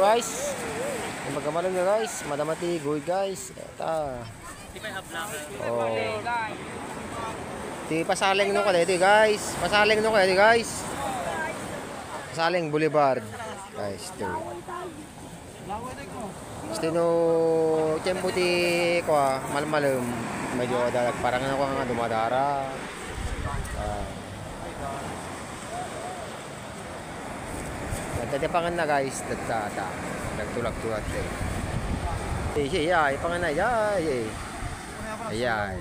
guys. Magkamalang na guys. Madamati goy guys. Eta. Oh. Di pasaling no kada ito guys. Pasaling no kada guys. Pasaling Boulevard. Guys, ito. Gusto no tempo ti ko malmalum. Medyo dalag parang ako nga dumadara. Nagtatapangan na guys, nagtulak-tulak siya. Iya, ipangan na, iya. Ayan.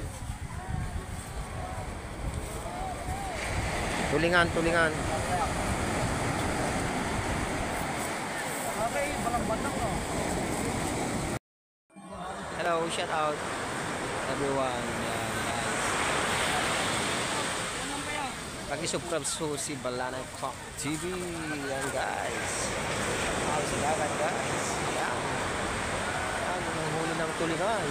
Tulingan. Hello, shout out everyone. Pag-subscribe si Balanay Pop TV yan guys. Salamat guys. Yan. Ang huli ng tulingan.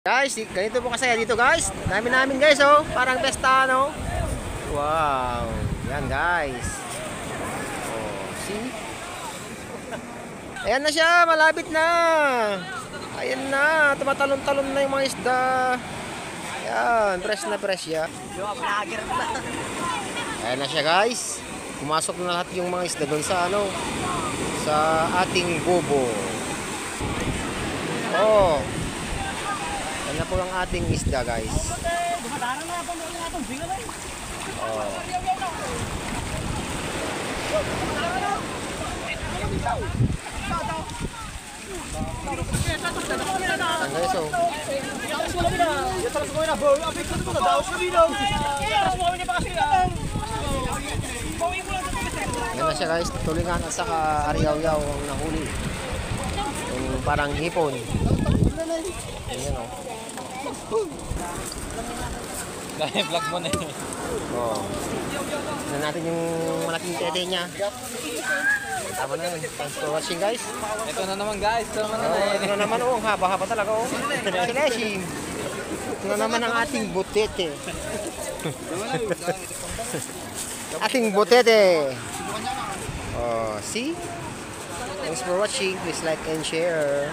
Guys, ganito po kasaya dito guys. Namin guys oh. Parang pesta no. Wow. Yan guys. Oh, see? Ayan na siya. Malapit na. Ayan na. Tumatalon-talon na yung mga isda. Ayan, fresh ya. Ayan na siya guys. Pumasok na lahat yung mga isda doon sa ano, sa ating bobo. Oh. Ayan na po ang ating isda guys. Oh. Ayan guys oh. Yan na siya guys, tulingan at saka ariyaw-yaw ang nahuli. Yung parang hipon. Ayan o. Dahil vlog mo na yun. Oo. Tignan natin yung malaking tete niya. Tama na yun. Thanks for watching guys. Ito na naman guys. Ito na naman oh. Haba-haba talaga oh. Silesi. Ito na naman ang ating butete. Ating butete. Oh, see? Thanks for watching. Please like and share.